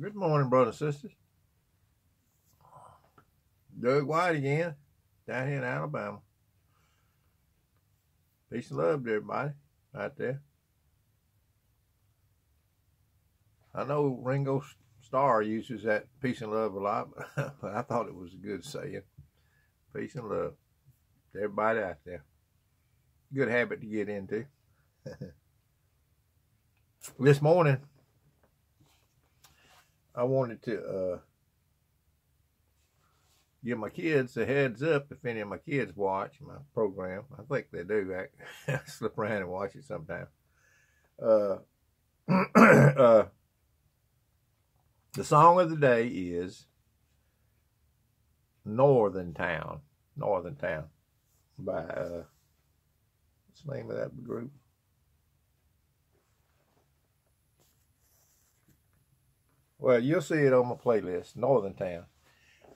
Good morning, brothers and sisters. Doug White again, down here in Alabama. Peace and love to everybody out there. I know Ringo Starr uses that peace and love a lot, but I thought it was a good saying. Peace and love to everybody out there. Good habit to get into. This morning, I wanted to give my kids a heads up if any of my kids watch my program. I think they do. I slip around and watch it sometimes. The song of the day is Northern Town. Northern Town by, what's the name of that group? Well, you'll see it on my playlist, Northern Town.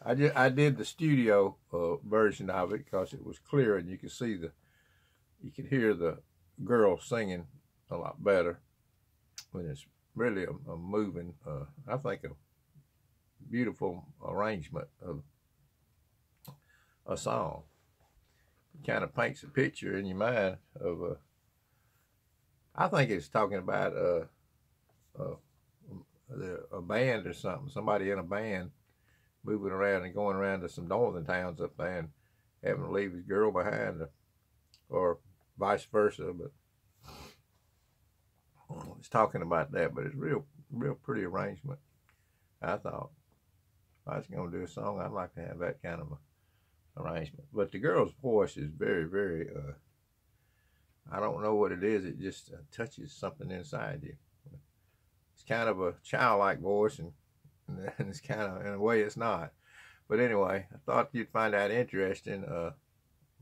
I did the studio version of it because it was clear and you could hear the girl singing a lot better when it's really a moving, I think a beautiful arrangement of a song. It kind of paints a picture in your mind of, I think it's talking about a band or something, somebody in a band moving around and going around to some northern towns up there and having to leave his girl behind, or vice versa. But it's talking about that, but it's real pretty arrangement. I thought if I was going to do a song, I'd like to have that kind of a arrangement. But the girl's voice is very, I don't know what it is. It just touches something inside you. It's kind of a childlike voice, and it's kind of, in a way, it's not. But anyway, I thought you'd find that interesting.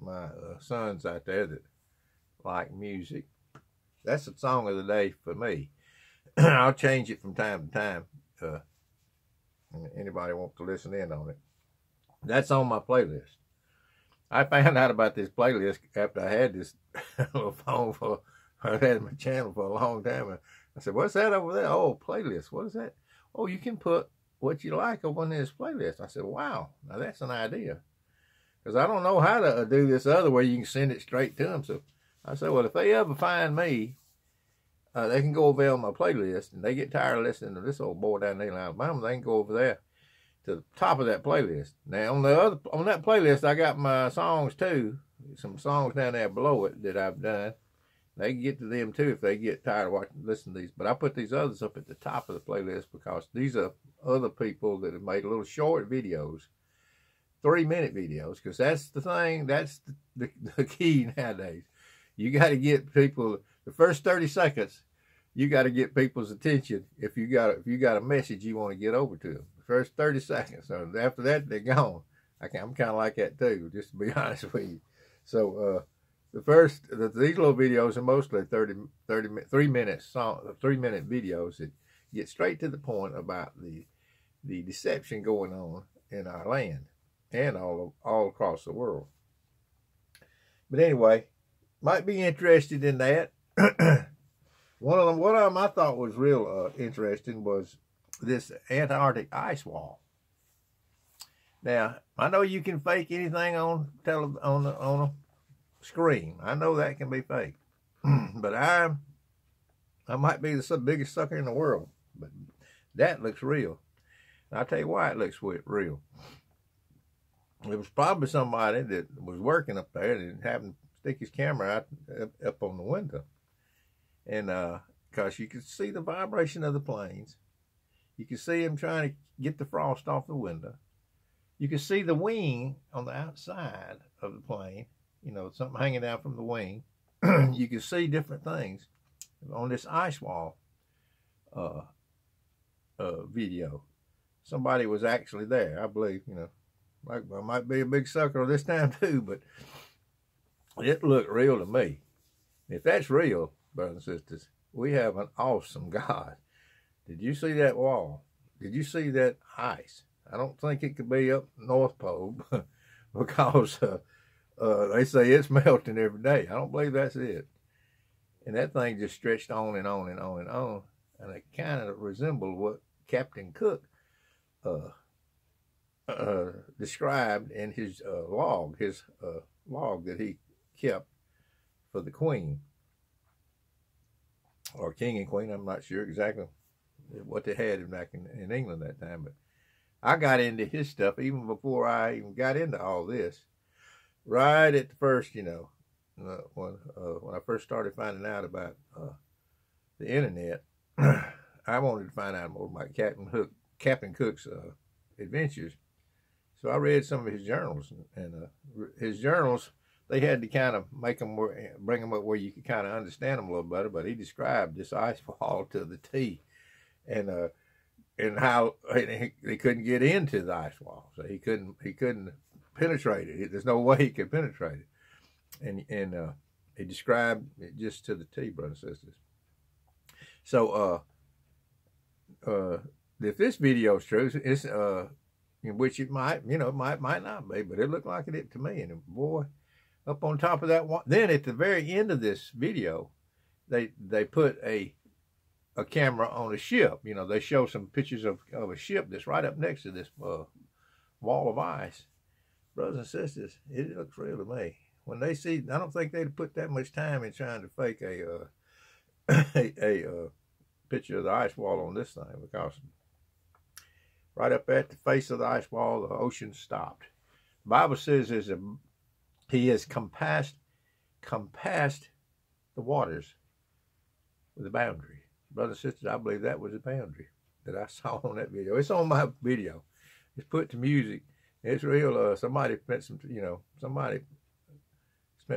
My sons out there that like music. That's the song of the day for me. I'll change it from time to time. Anybody want to listen in on it. That's on my playlist. I found out about this playlist after I had this little phone I had my channel for a long time. I said, what's that over there? Oh, playlist. What is that? Oh, you can put what you like over on this playlist. I said, wow, now that's an idea. Because I don't know how to do this other way. You can send it straight to them. So I said, well, if they ever find me, they can go over on my playlist, and they get tired of listening to this old boy down there in Alabama, they can go over there to the top of that playlist. Now, on that playlist, I got my songs too. Some songs down there below it that I've done. They can get to them too if they get tired of listening to these. But I put these others up at the top of the playlist because these are other people that have made little short videos, 3-minute videos, because that's the thing, that's the key nowadays. You got to get people, the first 30 seconds, you got to get people's attention if you got a message you want to get over to them. The first 30 seconds. So after that, they're gone. I'm kind of like that too, just to be honest with you. So these little videos are mostly 3-minute song, 3-minute videos that get straight to the point about the deception going on in our land and all across the world. But anyway, might be interested in that. One of them I thought was real interesting was this Antarctic ice wall. Now, I know you can fake anything on a screen. I know that can be fake. But I might be the biggest sucker in the world. But that looks real. And I'll tell you why it looks real. It was probably somebody that was working up there and happened to stick his camera up on the window. And because you could see the vibration of the planes. You could see him trying to get the frost off the window. You could see the wing on the outside of the plane. You know, something hanging down from the wing. You could see different things on this ice wall video. Somebody was actually there, I believe. You know, I might be a big sucker this time too, but it looked real to me. If that's real, brothers and sisters, we have an awesome God. Did you see that wall? Did you see that ice? I don't think it could be up North Pole because they say it's melting every day. I don't believe that's it. And that thing just stretched on and on and on and on. And it kind of resembled what Captain Cook described in his log that he kept for the Queen, or King and Queen. I'm not sure exactly what they had back in England that time, but I got into his stuff even before I even got into all this. Right at the first, when I first started finding out about the internet, I wanted to find out more about Captain Cook's adventures. So I read some of his journals, and his journals, they had to kind of bring them up where you could kind of understand them a little better. But he described this ice wall to the T, and how they couldn't get into the ice wall, so he couldn't penetrate it. There's no way he could penetrate it, and he described it just to the T, brothers and sisters. So if this video is true, it's which it might, might not be, but it looked like it to me. And boy, up on top of that one, then at the very end of this video, they put a camera on a ship. They show some pictures of a ship that's right up next to this wall of ice. Brothers and sisters, it looks real to me. When they see, I don't think they'd put that much time in trying to fake a picture of the ice wall on this thing, because right up at the face of the ice wall, the ocean stopped. The Bible says he has compassed the waters with a boundary. Brothers and sisters, I believe that was a boundary that I saw on that video. It's on my video. It's put to music. It's real. Somebody spent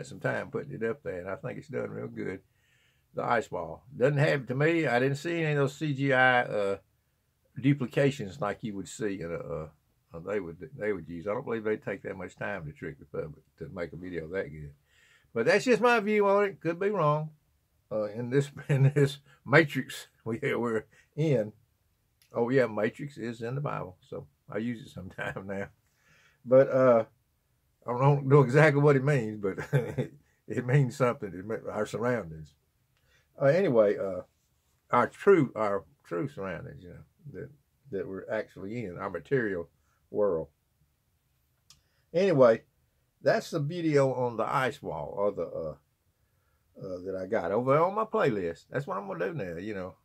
some time putting it up there, and I think it's done real good. The ice wall doesn't have, to me, I didn't see any of those CGI duplications like you would see in they would use. I don't believe they'd take that much time to trick the public to make a video that good. But that's just my view on it. Could be wrong. In this matrix we're in. Oh yeah, matrix is in the Bible, so I use it sometime now. But I don't know exactly what it means, but it means something. Our surroundings. Anyway, our true surroundings, that we're actually in, our material world. Anyway, that's the video on the ice wall, or the that I got over on my playlist. That's what I'm gonna do now.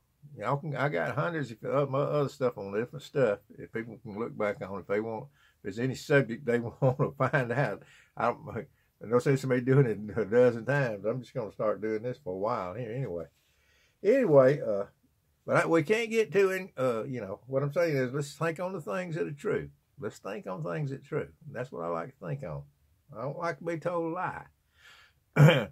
I got hundreds of my other stuff on different stuff if people can look back on if they want. If there's any subject they want to find out, I don't say somebody doing it a dozen times. I'm just gonna start doing this for a while here anyway. But we can't get to it. What I'm saying is, let's think on the things that are true. Let's think on things that are true. And that's what I like to think on. I don't like to be told a lie.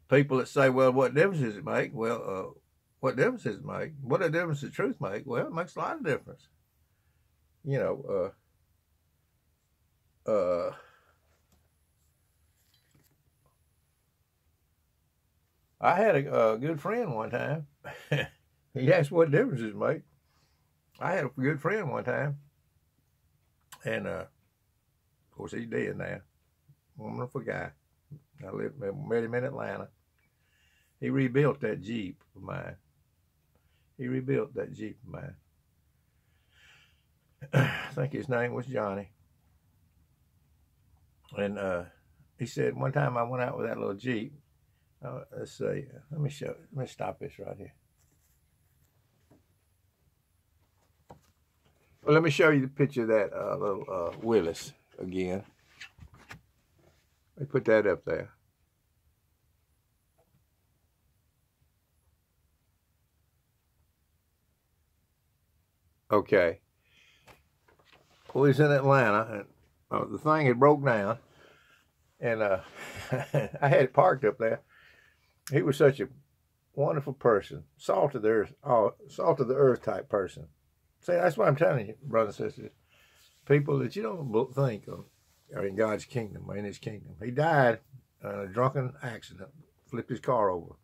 People that say, well, what difference does it make? Well, what difference does it make? What a difference does truth make? Well, it makes a lot of difference. I had a good friend one time. He asked what difference does it make. I had a good friend one time. And, of course, he's dead now. Wonderful guy. I met him in Atlanta. He rebuilt that Jeep of mine. I think his name was Johnny. And he said one time I went out with that little Jeep. Let's see. Let me stop this right here. Well, let me show you the picture of that little Willis again. Let me put that up there. Okay. Well, he's in Atlanta, and the thing had broke down, and I had it parked up there. He was such a wonderful person, salt of the earth type person. See, that's what I'm telling you, brothers and sisters. People that you don't think are in God's kingdom, or in His kingdom. He died in a drunken accident, flipped his car over.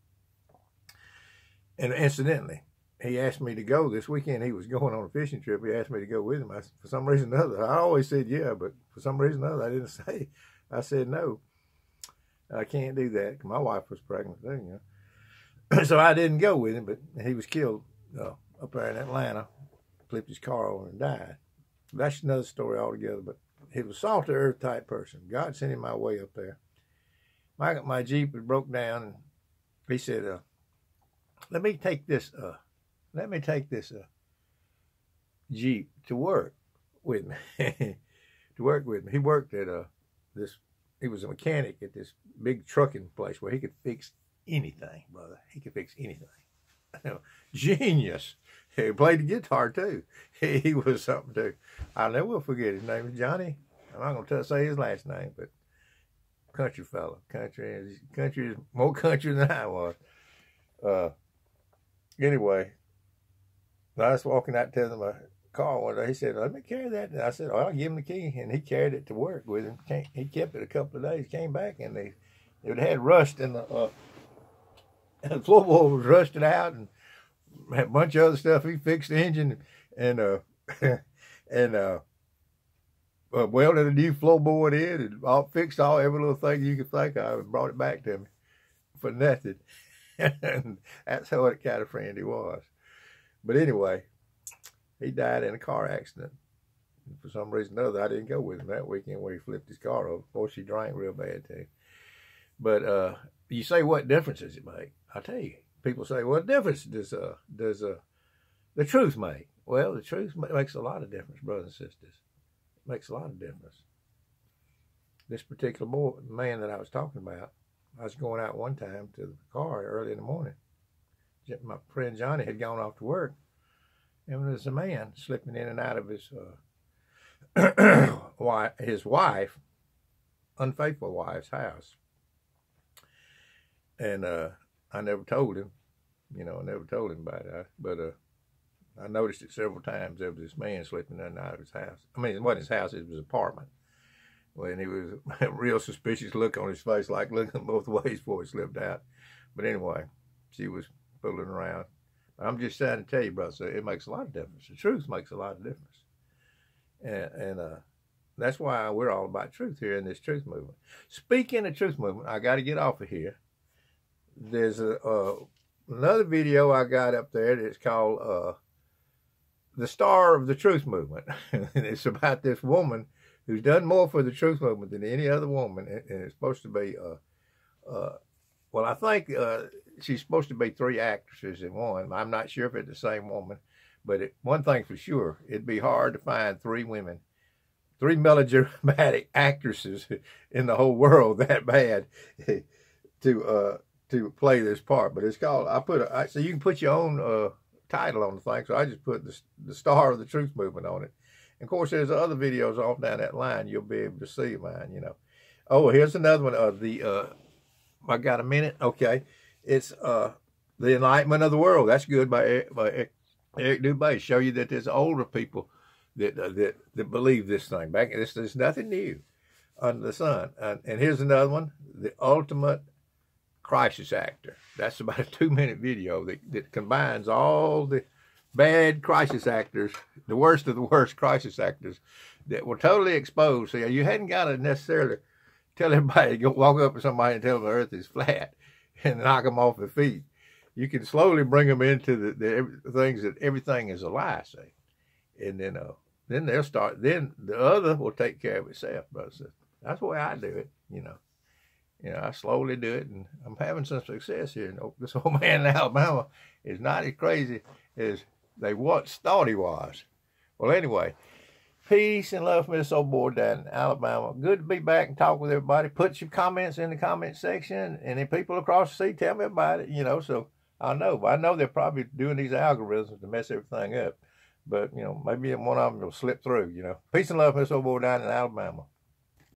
And incidentally, he asked me to go this weekend. He was going on a fishing trip. He asked me to go with him. For some reason or other, I always said yeah, but for some reason or other, I didn't say. I said no. I can't do that because my wife was pregnant too, So I didn't go with him, but he was killed up there in Atlanta, flipped his car over and died. That's another story altogether, but he was a salt-to-earth type person. God sent him my way up there. My Jeep had broke down, and he said, let me take this Jeep to work with me. To work with me. He worked at he was a mechanic at this big trucking place where he could fix anything, brother. He could fix anything. Genius. He played the guitar too. He was something too. I'll never forget his name was Johnny. I'm not going to say his last name, but country fella. Country is more country than I was. Anyway, I was walking out to my car one day. He said, let me carry that. And I said, I'll give him the key. And he carried it to work with him. He kept it a couple of days, came back, and it had rust in the floorboard was rusted out, and had a bunch of other stuff. He fixed the engine and welded a new floorboard in, and fixed every little thing you could think of, and brought it back to me for nothing. And that's what kind of friend he was. But anyway, he died in a car accident. And for some reason or other, I didn't go with him that weekend where he flipped his car over. Of course, he drank real bad too. But you say, what difference does it make? I tell you, people say, what difference does the truth make? Well, the truth makes a lot of difference, brothers and sisters. It makes a lot of difference. This particular man that I was talking about, I was going out one time to the car early in the morning. My friend Johnny had gone off to work, and there was a man slipping in and out of his unfaithful wife's house. And I never told him, I never told him about it. But I noticed it several times. There was this man slipping in and out of his house. I mean, it wasn't his house, it was his apartment. And he was a real suspicious look on his face, like looking both ways before he slipped out. But anyway, she was fooling around. I'm just trying to tell you, brother, so it makes a lot of difference. The truth makes a lot of difference. And that's why we're all about truth here in this truth movement. Speaking of truth movement, I got to get off of here. There's another video I got up there that's called The Star of the Truth Movement. And it's about this woman who's done more for the truth movement than any other woman. And it's supposed to be, well, I think she's supposed to be 3 actresses in one. I'm not sure if it's the same woman. But one thing for sure, it'd be hard to find 3 women, 3 melodramatic actresses in the whole world that bad to play this part. But it's called, so you can put your own title on the thing. So I just put the Star of the Truth Movement on it. And of course, there's other videos off down that line. You'll be able to see mine, Oh, here's another one. I got a minute? Okay. It's The Enlightenment of the World. That's good by Eric Dubay. Show you that there's older people that believe this thing. There's nothing new under the sun. And here's another one. The Ultimate Crisis Actor. That's about a 2-minute video that combines all the bad crisis actors, the worst of the worst crisis actors that were totally exposed. So you hadn't got to necessarily tell everybody to go walk up to somebody and tell them the earth is flat and knock them off their feet. You can slowly bring them into the things that everything is a lie, say. And then they'll start, then the other will take care of itself, brother. So that's the way I do it, I slowly do it, and I'm having some success here. This old man in Alabama is not as crazy as they once thought he was. Well, anyway, peace and love from this old boy down in Alabama. Good to be back and talk with everybody. Put your comments in the comment section, and if people across the sea tell me about it, so I know. But I know they're probably doing these algorithms to mess everything up. But, maybe one of them will slip through, Peace and love from this old boy down in Alabama.